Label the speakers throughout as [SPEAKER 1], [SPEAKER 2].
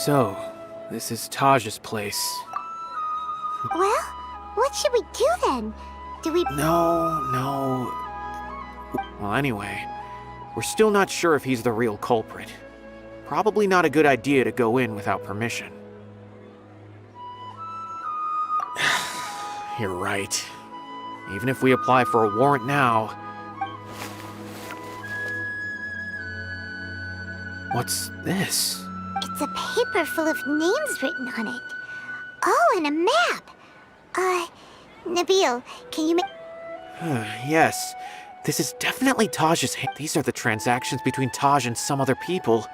[SPEAKER 1] So, this is Taj's place.
[SPEAKER 2] Well, what should we do then? Do we...
[SPEAKER 1] No. Well, anyway, we're still not sure if he's the real culprit. Probably not a good idea to go in without permission. You're right. Even if we apply for a warrant now... What's this?
[SPEAKER 2] It's a paper full of names written on it. Oh, and a map. Nabil, can you make...
[SPEAKER 1] Yes. This is definitely Taj's hand. These are the transactions between Taj and some other people.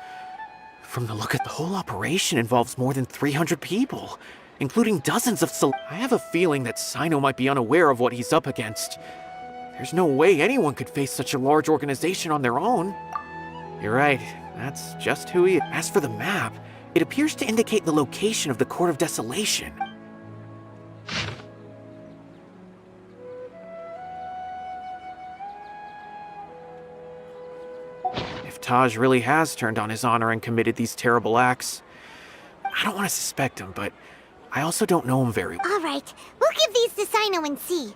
[SPEAKER 1] From the look at the whole operation involves more than 300 people, including dozens of I have a feeling that Sino might be unaware of what he's up against. There's no way anyone could face such a large organization on their own. You're right, that's just who he is. As for the map, it appears to indicate the location of the Court of Desolation. If Taj really has turned on his honor and committed these terrible acts, I don't want to suspect him, but I also don't know him very well.
[SPEAKER 2] All right, we'll give these to Sino and see.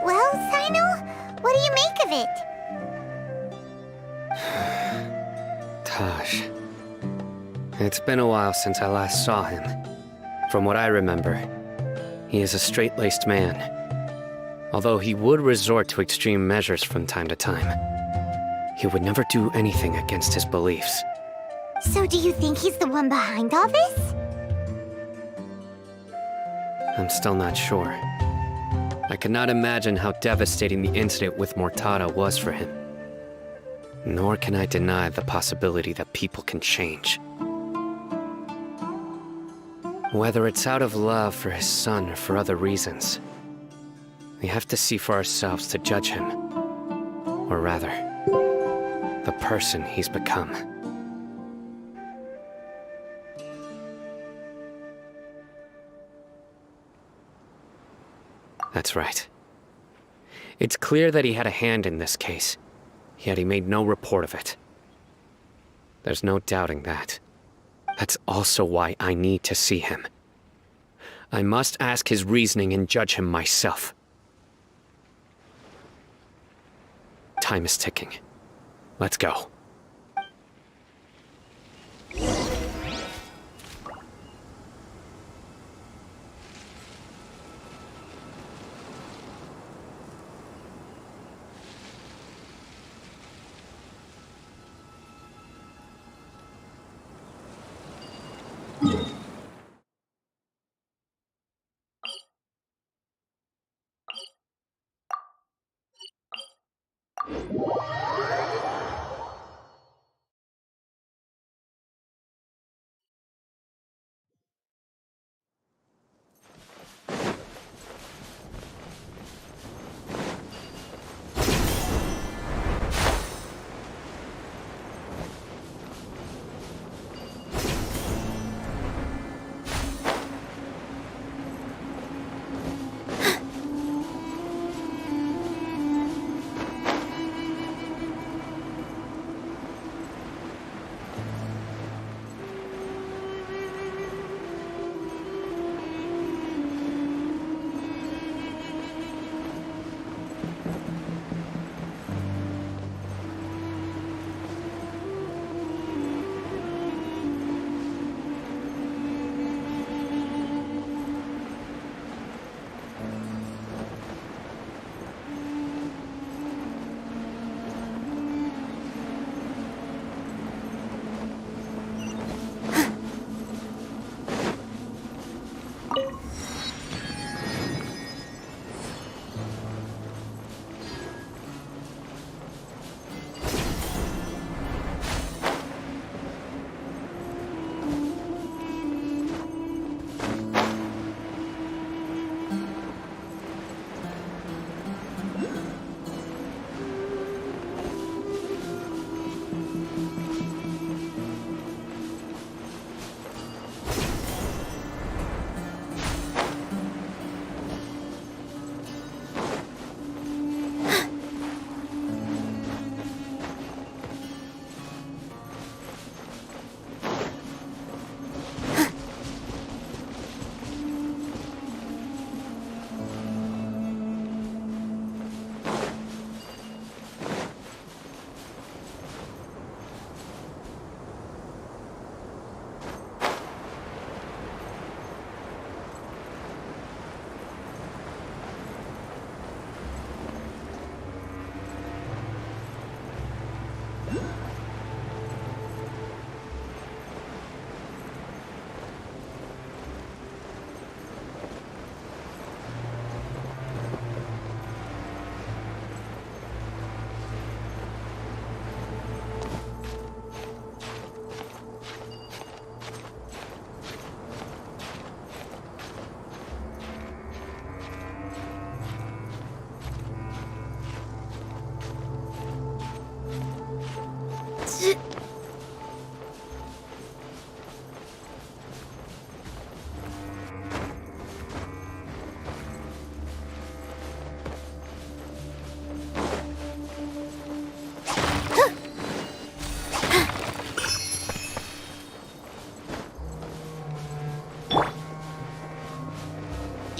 [SPEAKER 2] Well, Sino, what do you make of it?
[SPEAKER 3] Taj. It's been a while since I last saw him. From what I remember, he is a straight-laced man. Although he would resort to extreme measures from time to time, he would never do anything against his beliefs.
[SPEAKER 2] So do you think he's the one behind all this?
[SPEAKER 3] I'm still not sure. I cannot imagine how devastating the incident with Mortada was for him. Nor can I deny the possibility that people can change. Whether it's out of love for his son or for other reasons, we have to see for ourselves to judge him. Or rather, the person he's become. That's right. It's clear that he had a hand in this case, yet he made no report of it. There's no doubting that. That's also why I need to see him. I must ask his reasoning and judge him myself. Time is ticking. Let's go.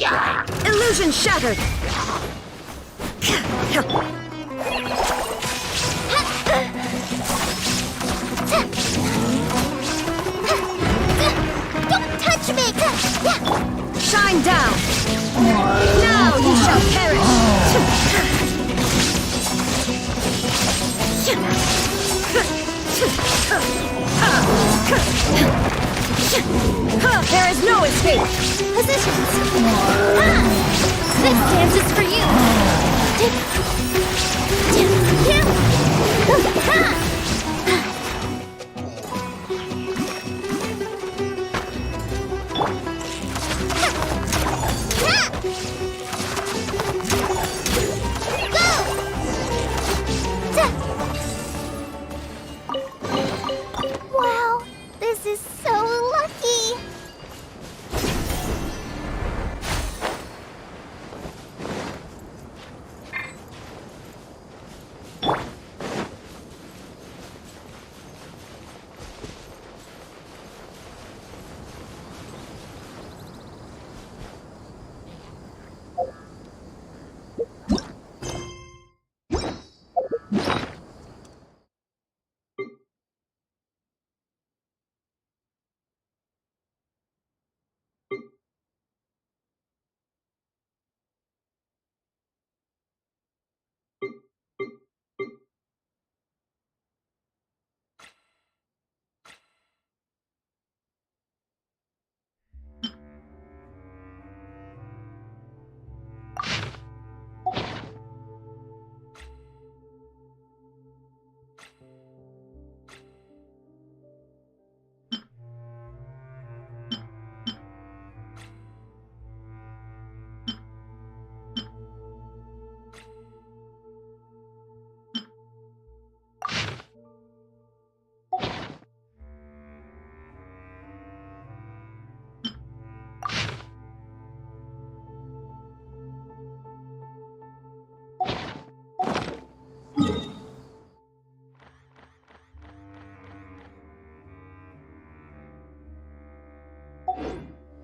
[SPEAKER 4] Illusion shattered!
[SPEAKER 2] Don't touch me!
[SPEAKER 4] Shine down! Now you shall perish! There is no escape!
[SPEAKER 2] Positions! This dance is for you! Wow, this is so lucky!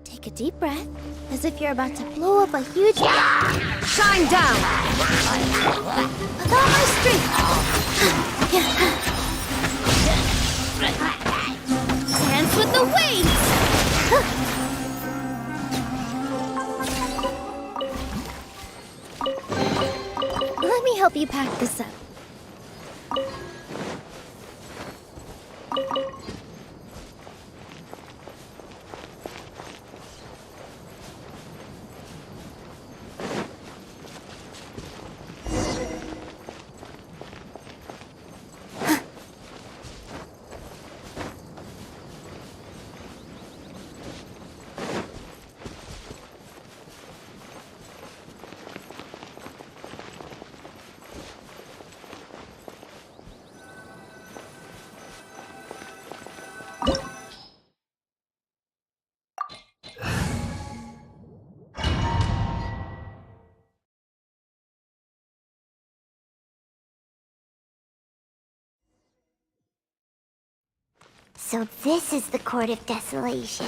[SPEAKER 2] Take a deep breath, as if you're about to blow up a huge...
[SPEAKER 4] Shine down!
[SPEAKER 2] With all my strength! Dance with the waves! Let me help you pack this up. So this is the Court of Desolation.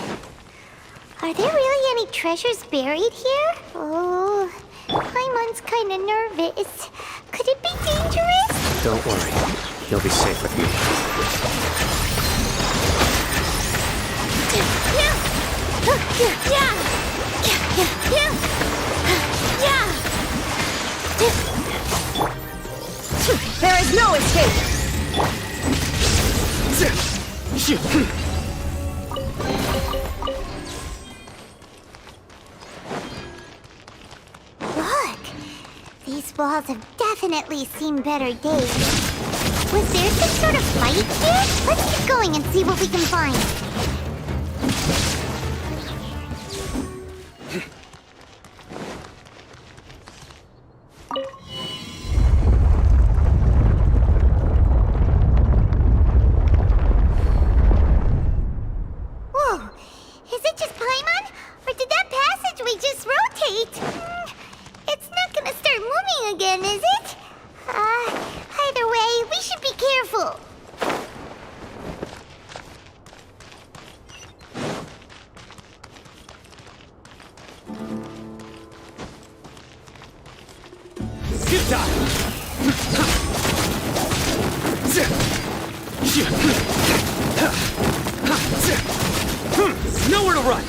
[SPEAKER 2] Are there really any treasures buried here? Oh, Paimon's kinda nervous. Could it be dangerous?
[SPEAKER 3] Don't worry. He'll be safe with me.
[SPEAKER 4] There is no escape!
[SPEAKER 2] Look! These walls have definitely seen better days. Was there some sort of fight here? Let's keep going and see what we can find. Whoa! Is it just Paimon? Or did that passageway just rotate? It's not gonna start moving again, is it? Either way, we should be careful.
[SPEAKER 3] Nowhere to run!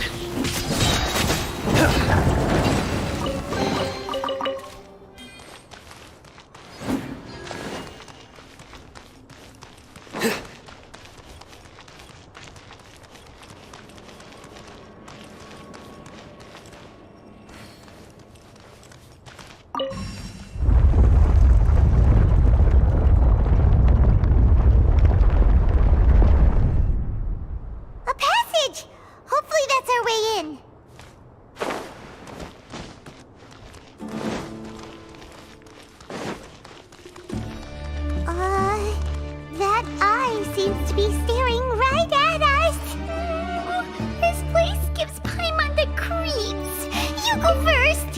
[SPEAKER 2] A passage! Hopefully that's our way in. That eye seems to be staring right at us. This place gives Paimon the creeps. You go first.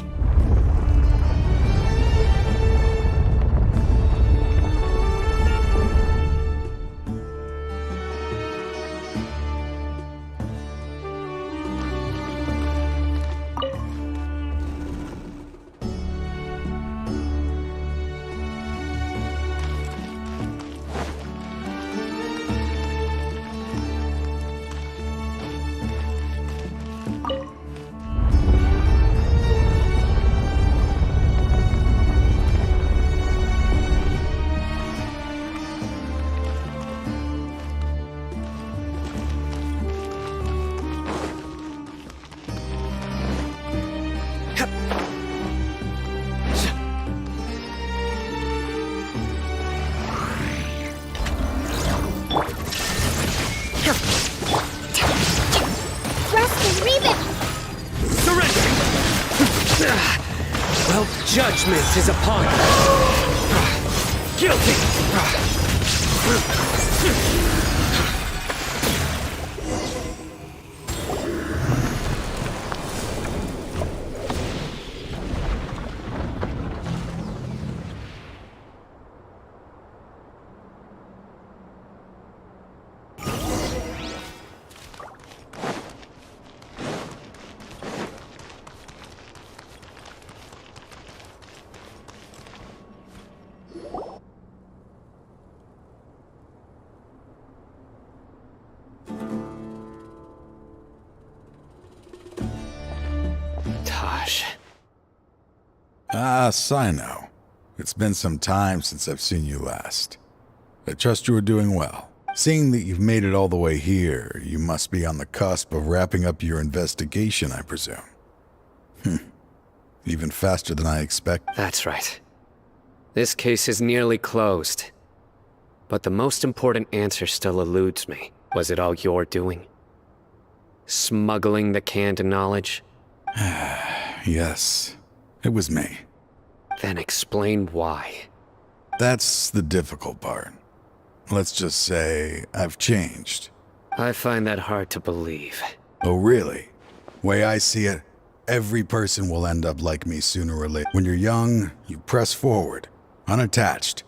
[SPEAKER 3] Well, judgment is upon us. Guilty!
[SPEAKER 5] Ah, Sino. It's been some time since I've seen you last. I trust you are doing well. Seeing that you've made it all the way here, you must be on the cusp of wrapping up your investigation, I presume. Even faster than I expected.
[SPEAKER 3] That's right. This case is nearly closed. But the most important answer still eludes me. Was it all your doing? Smuggling the canned knowledge?
[SPEAKER 5] Yes, it was me.
[SPEAKER 3] Then explain why.
[SPEAKER 5] That's the difficult part. Let's just say I've changed.
[SPEAKER 3] I find that hard to believe.
[SPEAKER 5] Oh, really? Way I see it, every person will end up like me sooner or later. When you're young, you press forward, unattached,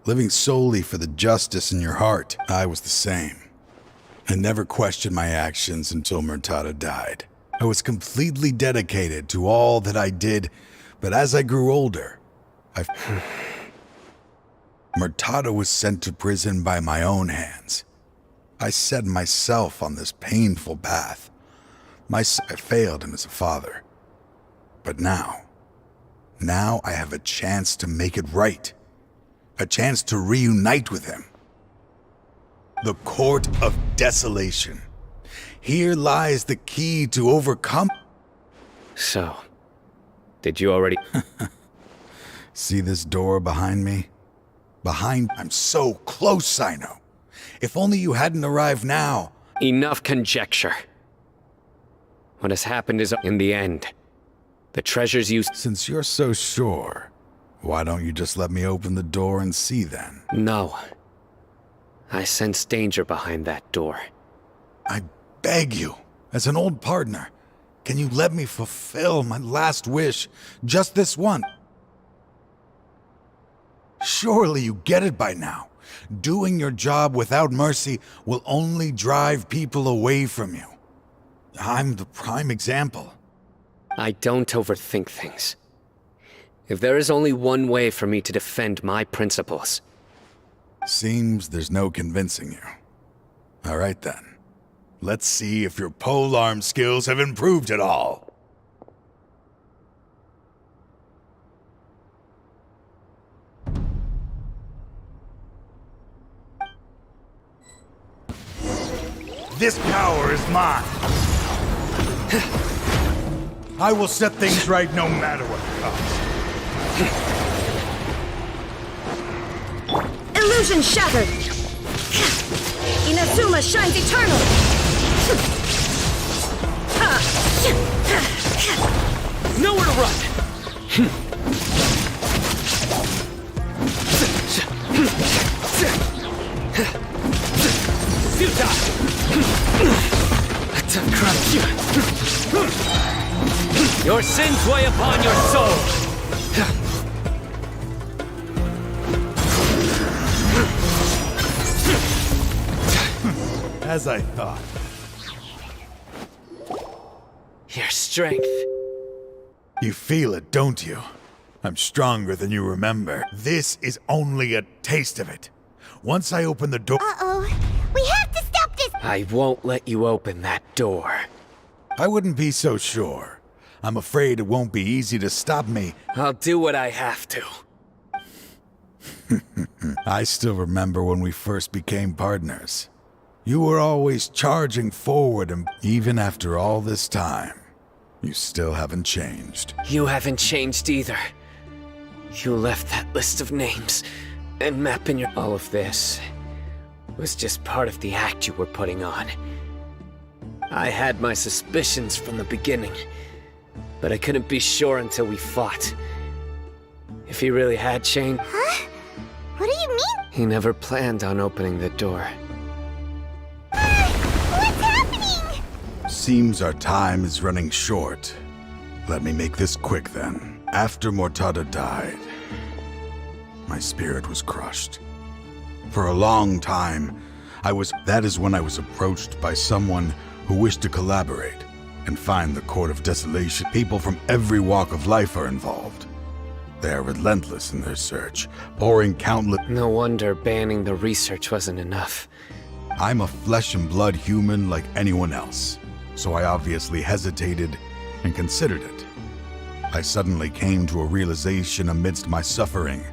[SPEAKER 5] living solely for the justice in your heart. I was the same. I never questioned my actions until Murtada died. I was completely dedicated to all that I did, but as I grew older, Murtada was sent to prison by my own hands. I set myself on this painful path. I failed him as a father. But now I have a chance to make it right. A chance to reunite with him. The Court of Desolation. Here lies the key to overcome.
[SPEAKER 3] So, did you already...
[SPEAKER 5] See this door behind me? I'm so close, Sino. If only you hadn't arrived now.
[SPEAKER 3] Enough conjecture. What has happened is, in the end, the treasures you...
[SPEAKER 5] Since you're so sure, why don't you just let me open the door and see then?
[SPEAKER 3] No. I sense danger behind that door.
[SPEAKER 5] I beg you, as an old partner, can you let me fulfill my last wish? Just this one. Surely you get it by now. Doing your job without mercy will only drive people away from you. I'm the prime example.
[SPEAKER 3] I don't overthink things. If there is only one way for me to defend my principles.
[SPEAKER 5] Seems there's no convincing you. All right then. Let's see if your polearm skills have improved at all. This power is mine. I will set things right no matter what the cost.
[SPEAKER 4] Illusion shattered! Inazuma shines eternal!
[SPEAKER 3] Nowhere to run! Futile! To crush you! Your sins weigh upon your soul!
[SPEAKER 5] As I thought.
[SPEAKER 3] Your strength.
[SPEAKER 5] You feel it, don't you? I'm stronger than you remember. This is only a taste of it. Once I open the door...
[SPEAKER 2] Uh-oh. We have to stop this!
[SPEAKER 3] I won't let you open that door.
[SPEAKER 5] I wouldn't be so sure. I'm afraid it won't be easy to stop me.
[SPEAKER 3] I'll do what I have to.
[SPEAKER 5] I still remember when we first became partners. You were always charging forward, and even after all this time, you still haven't changed.
[SPEAKER 3] You haven't changed either. You left that list of names and map in your... All of this was just part of the act you were putting on. I had my suspicions from the beginning, but I couldn't be sure until we fought. If he really had changed...
[SPEAKER 2] Huh? What do you mean?
[SPEAKER 3] He never planned on opening the door.
[SPEAKER 2] What's happening?
[SPEAKER 5] Seems our time is running short. Let me make this quick then. After Mortada died, my spirit was crushed. For a long time, that is when I was approached by someone who wished to collaborate and find the Court of Desolation. People from every walk of life are involved. They are relentless in their search, pouring countless...
[SPEAKER 3] No wonder banning the research wasn't enough.
[SPEAKER 5] I'm a flesh and blood human like anyone else, so I obviously hesitated and considered it. I suddenly came to a realization amidst my suffering.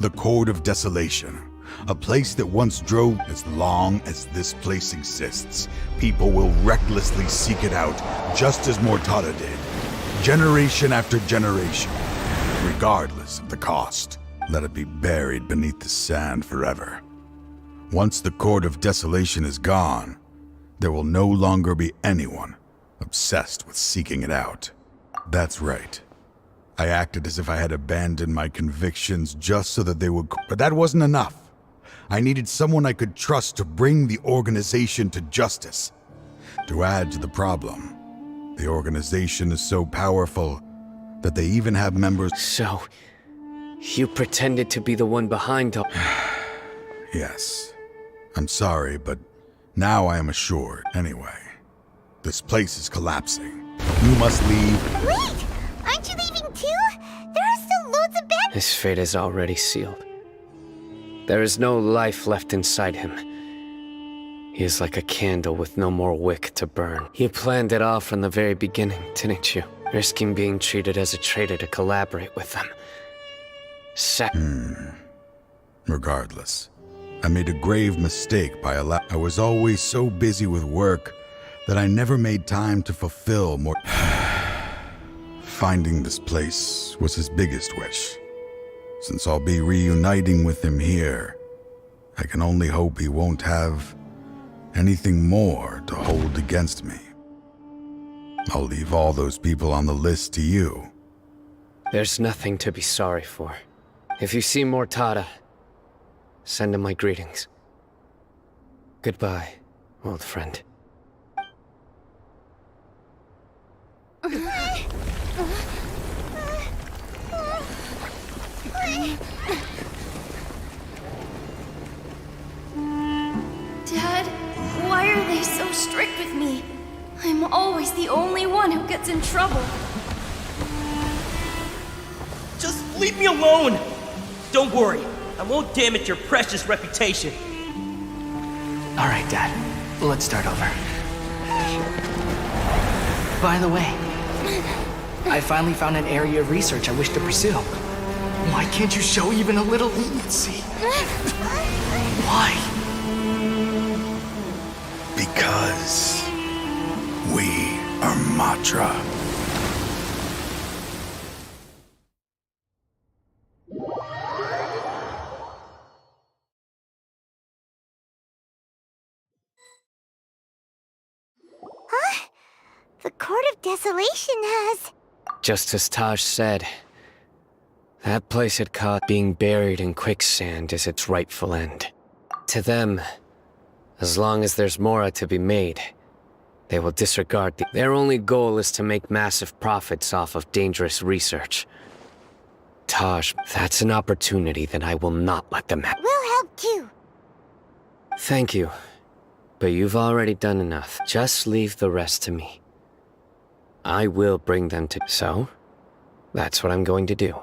[SPEAKER 5] The Court of Desolation. A place that once drove. As long as this place exists, people will recklessly seek it out, just as Mortada did. Generation after generation. Regardless of the cost. Let it be buried beneath the sand forever. Once the Court of Desolation is gone, there will no longer be anyone obsessed with seeking it out. That's right. I acted as if I had abandoned my convictions just so that they would... But that wasn't enough. I needed someone I could trust to bring the organization to justice. To add to the problem, the organization is so powerful that they even have members...
[SPEAKER 3] So, you pretended to be the one behind all...
[SPEAKER 5] Yes. I'm sorry, but now I am assured. Anyway, this place is collapsing. You must leave.
[SPEAKER 2] Wait! Aren't you leaving too? There are still loads of bad...
[SPEAKER 3] His fate is already sealed. There is no life left inside him. He is like a candle with no more wick to burn. You planned it all from the very beginning, didn't you? Risking being treated as a traitor to collaborate with them.
[SPEAKER 5] Regardless, I made a grave mistake by I was always so busy with work that I never made time to fulfill more... Finding this place was his biggest wish. Since I'll be reuniting with him here, I can only hope he won't have anything more to hold against me. I'll leave all those people on the list to you.
[SPEAKER 3] There's nothing to be sorry for. If you see Mortada, send him my greetings. Goodbye, old friend.
[SPEAKER 6] Dad, why are they so strict with me? I'm always the only one who gets in trouble.
[SPEAKER 7] Just leave me alone! Don't worry, I won't damage your precious reputation.
[SPEAKER 8] Alright, Dad. Let's start over. By the way, I finally found an area of research I wish to pursue. Why can't you show even a little leniency? Why?
[SPEAKER 5] Because we are Matra.
[SPEAKER 2] The Court of Desolation has...
[SPEAKER 3] Just as Taj said, that place had caught being buried in quicksand is its rightful end. To them, as long as there's more to be made, they will disregard their only goal is to make massive profits off of dangerous research. Taj, that's an opportunity that I will not let them have.
[SPEAKER 2] We'll help too.
[SPEAKER 3] Thank you, but you've already done enough. Just leave the rest to me. I will bring them to... So, that's what I'm going to do.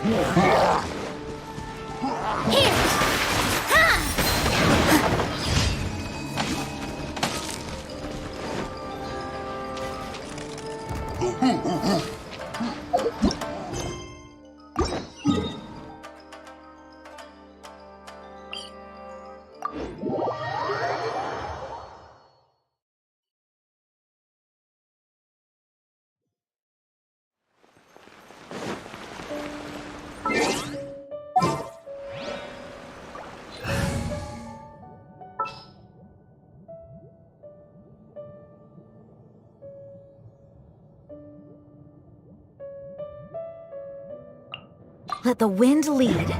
[SPEAKER 2] Here! Ha!
[SPEAKER 4] Let the wind lead.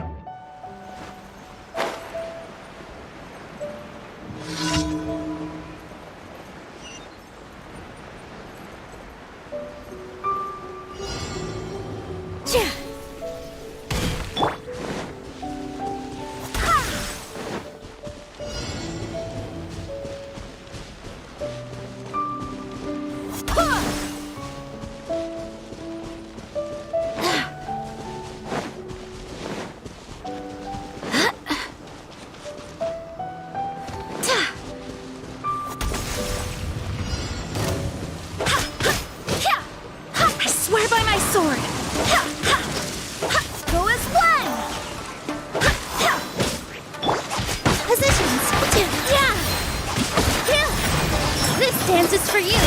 [SPEAKER 4] I swear by my sword! Go as one! Positions! Yeah! This dance is for you!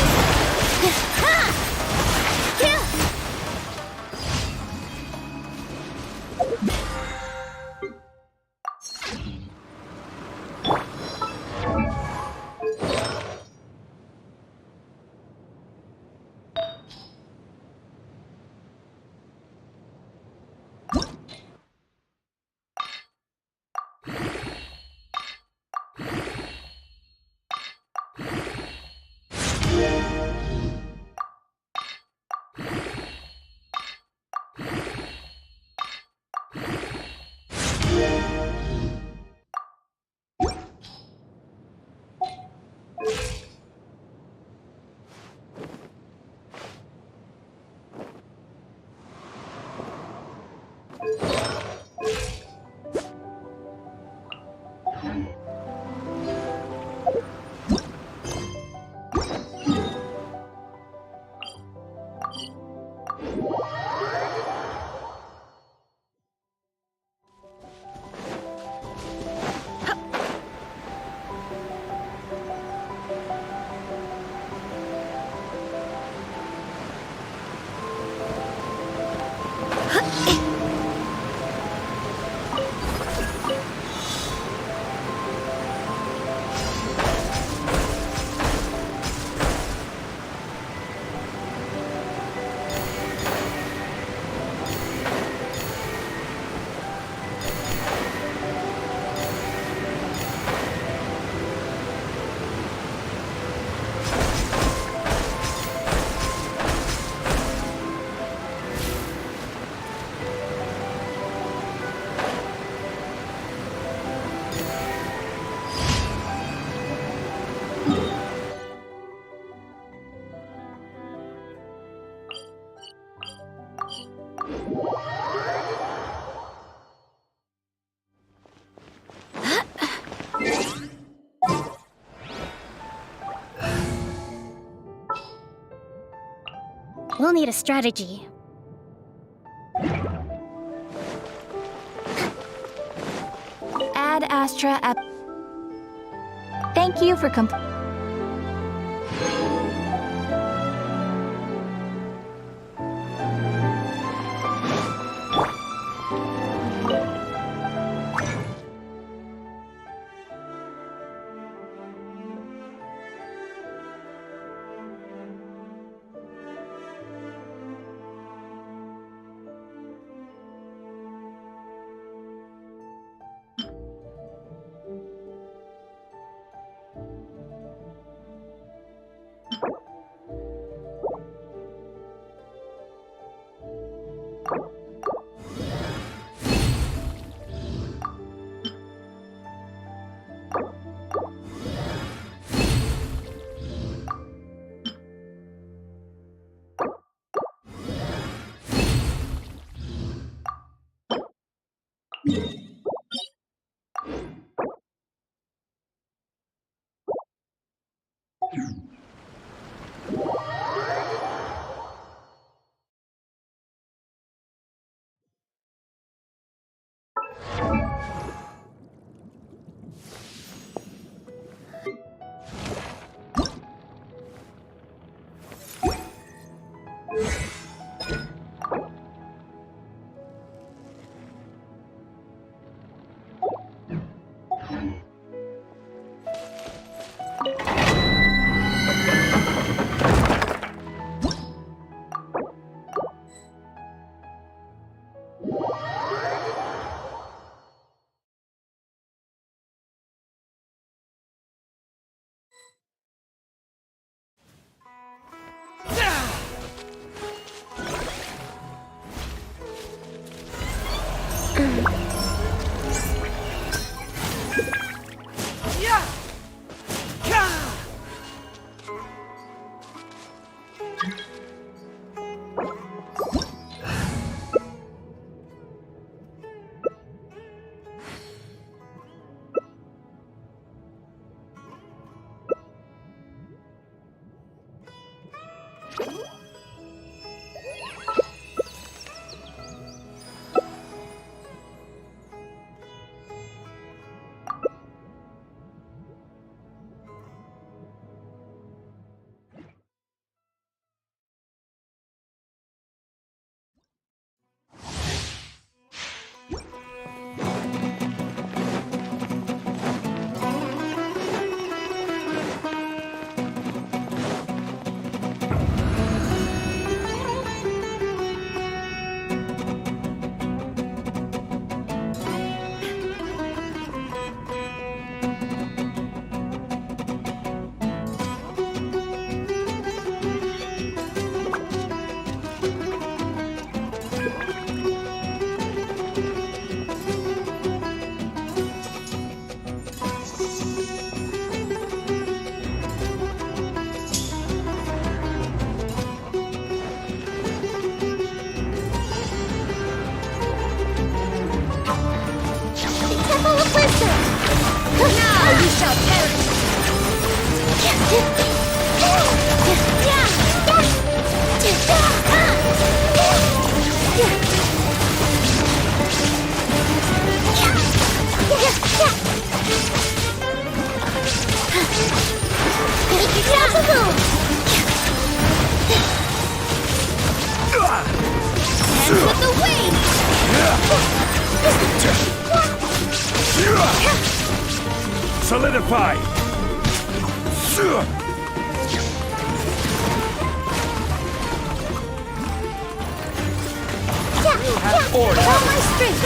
[SPEAKER 4] We'll need a strategy. Ad Astra app. Thank you for
[SPEAKER 6] With the wing!
[SPEAKER 9] Solidify!
[SPEAKER 6] Order! All my strength!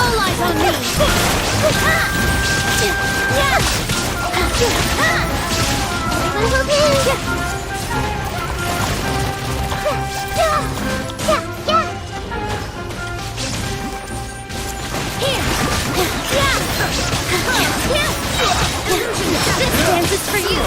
[SPEAKER 4] All eyes on me!
[SPEAKER 6] This dance is for you!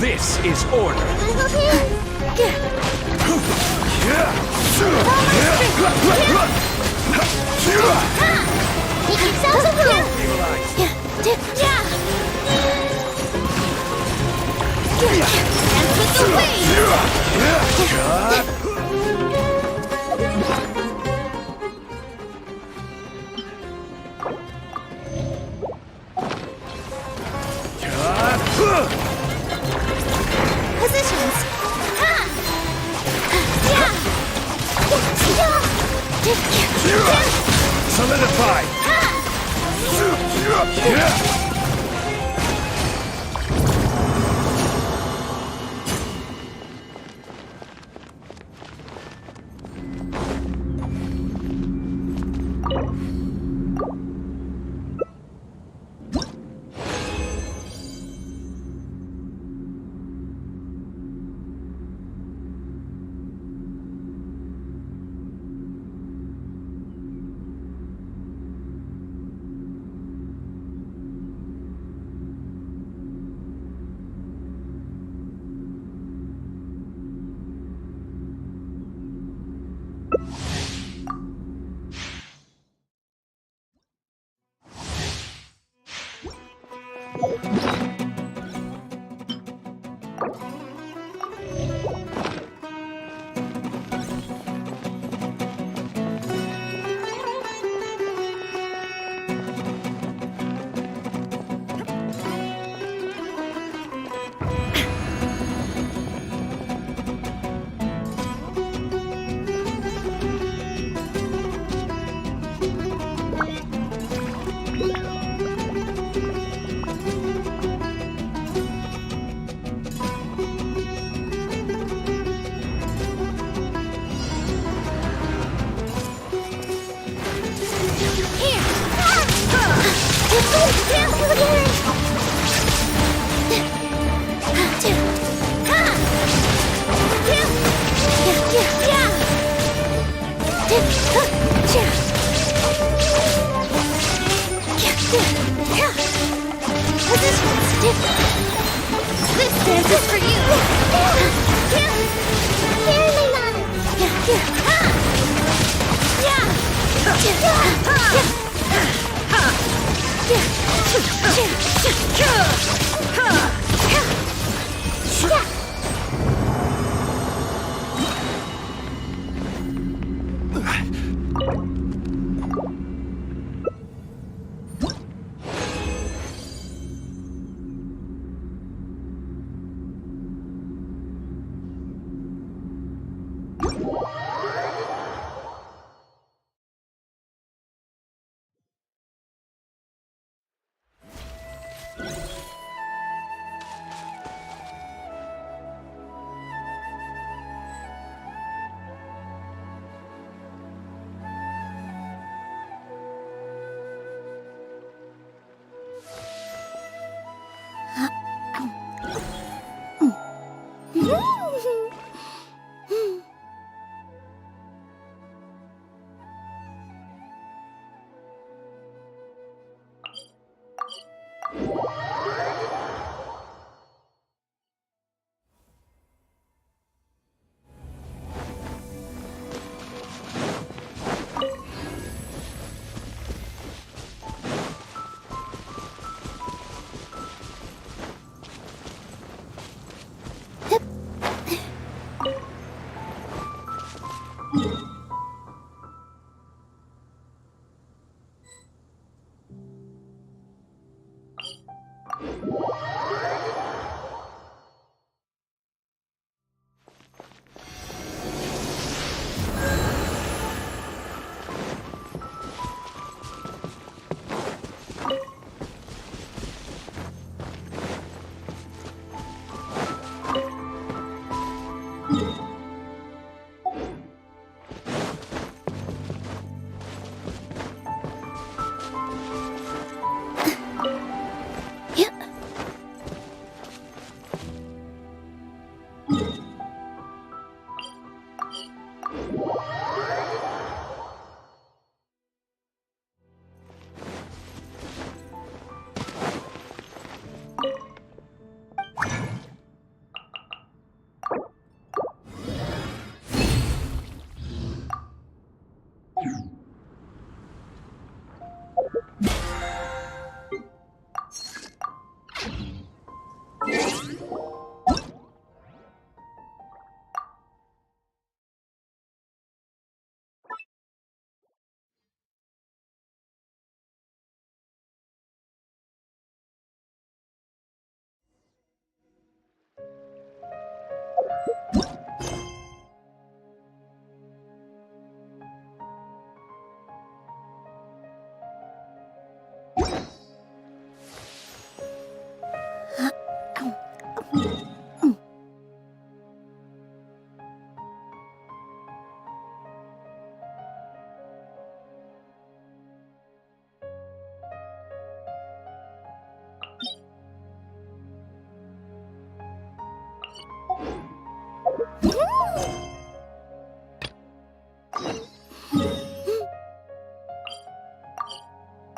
[SPEAKER 9] This is order.
[SPEAKER 2] Make yourselves a move!
[SPEAKER 4] And put the
[SPEAKER 2] Positions!
[SPEAKER 9] Solidify.
[SPEAKER 4] This dance is for you!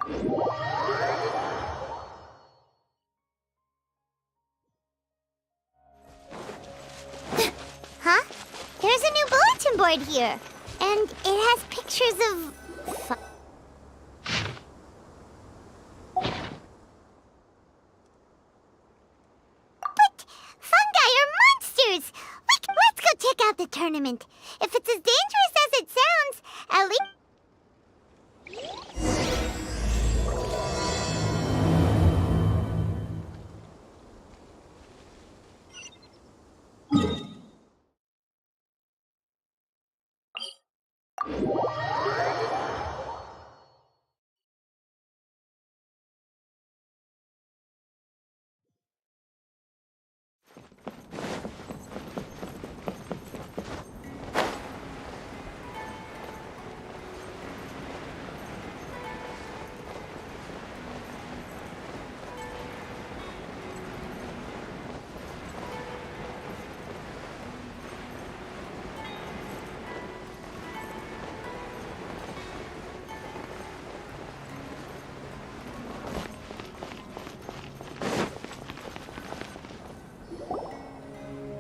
[SPEAKER 2] Huh? There's a new bulletin board here. And it has pictures of... But fungi are monsters! Let's go check out the tournament. If it's as dangerous as it sounds, at least...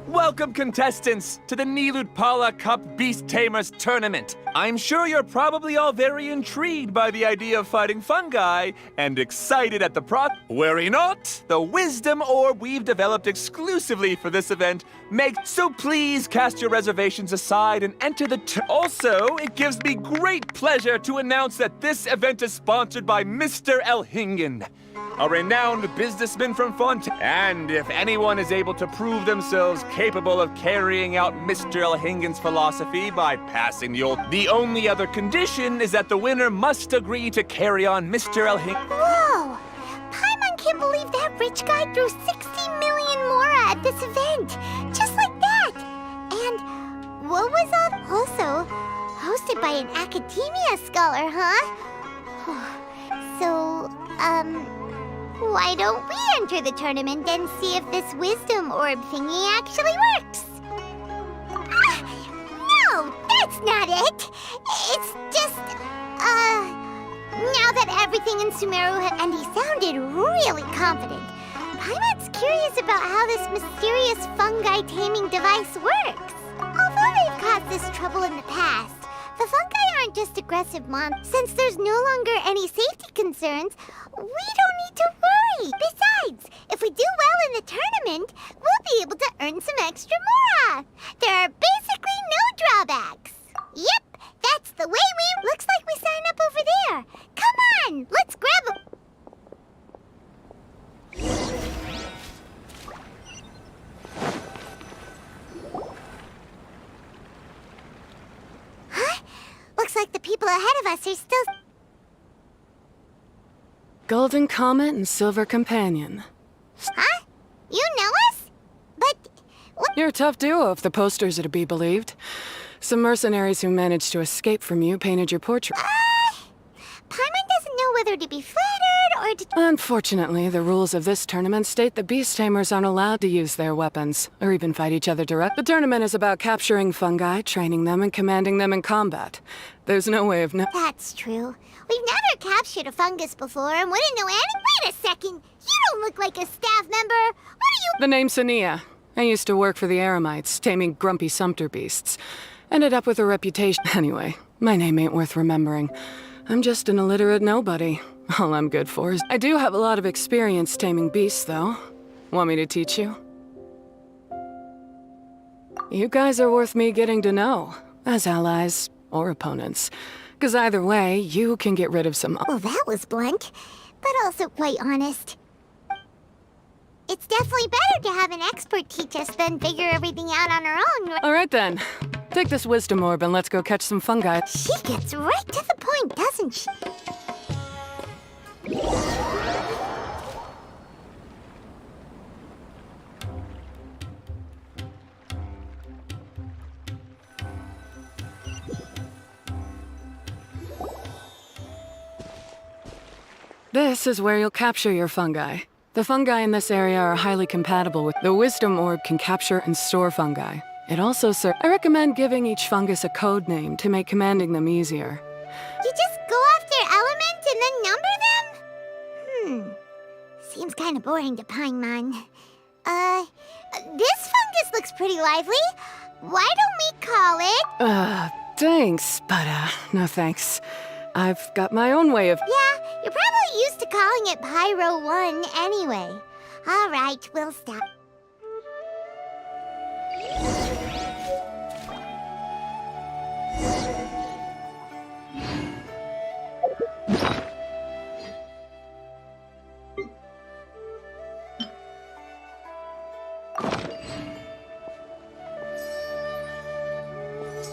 [SPEAKER 9] Welcome, contestants, to the Nilutpala Cup Beast Tamers Tournament. I'm sure you're probably all very intrigued by the idea of fighting fungi and excited at the Worry not! The wisdom orb we've developed exclusively for this event so please cast your reservations aside and enter the Also, it gives me great pleasure to announce that this event is sponsored by Mr. Elhingen, a renowned businessman from Font. And if anyone is able to prove themselves capable of carrying out Mr. Elhingen's philosophy by passing the only other condition is that the winner must agree to carry on Mr. Elhingen.
[SPEAKER 2] Whoa! Paimon can't believe that rich guy threw 60 million mora at this event! Just like that! And what was all... Also, hosted by an academia scholar, huh? So, why don't we enter the tournament and see if this wisdom orb thingy actually works? No, that's not it! It's just, now that everything in Sumeru and he sounded really confident. Paimon's curious about how this mysterious fungi taming device works. Although they've caused this trouble in the past, the fungi aren't just aggressive monsters. Since there's no longer any safety concerns, we don't need to worry. Besides, if we do well in the tournament, we'll be able to earn some extra mora. There are basically no drawbacks. Yep, that's the way we... Looks like we sign up over there. Come on, let's grab a... Huh? Looks like the people ahead of us are still...
[SPEAKER 10] Golden Comet and Silver Companion.
[SPEAKER 2] Huh? You know us? But... what?
[SPEAKER 10] You're a tough duo if the posters are to be believed. Some mercenaries who managed to escape from you painted your portrait.
[SPEAKER 2] Paimon doesn't know whether to be flattered or to...
[SPEAKER 10] Unfortunately, the rules of this tournament state that beast tamers aren't allowed to use their weapons, or even fight each other direct. The tournament is about capturing fungi, training them, and commanding them in combat. There's no way of
[SPEAKER 2] That's true. We've never captured a fungus before and wouldn't know any... Wait a second! You don't look like a staff member! What are you...
[SPEAKER 10] The name's Sania. I used to work for the Eremites, taming grumpy sumpter beasts. Ended up with a reputation. Anyway, my name ain't worth remembering. I'm just an illiterate nobody. All I'm good for is... I do have a lot of experience taming beasts, though. Want me to teach you? You guys are worth me getting to know, as allies or opponents. Because either way, you can get rid of some...
[SPEAKER 2] Well, that was blunt, but also quite honest. It's definitely better to have an expert teach us than figure everything out on our own.
[SPEAKER 10] All right, then. Take this wisdom orb and let's go catch some fungi.
[SPEAKER 2] She gets right to the point, doesn't she?
[SPEAKER 10] This is where you'll capture your fungi. The fungi in this area are highly compatible with... The wisdom orb can capture and store fungi. It also serves... I recommend giving each fungus a code name to make commanding them easier.
[SPEAKER 2] You just go after elements and then number them? Seems kind of boring to Paimon. This fungus looks pretty lively. Why don't we call it?
[SPEAKER 10] Thanks, but, no thanks. I've got my own way of...
[SPEAKER 2] Yeah, you're probably used to calling it Pyro 1 anyway. All right, we'll stop.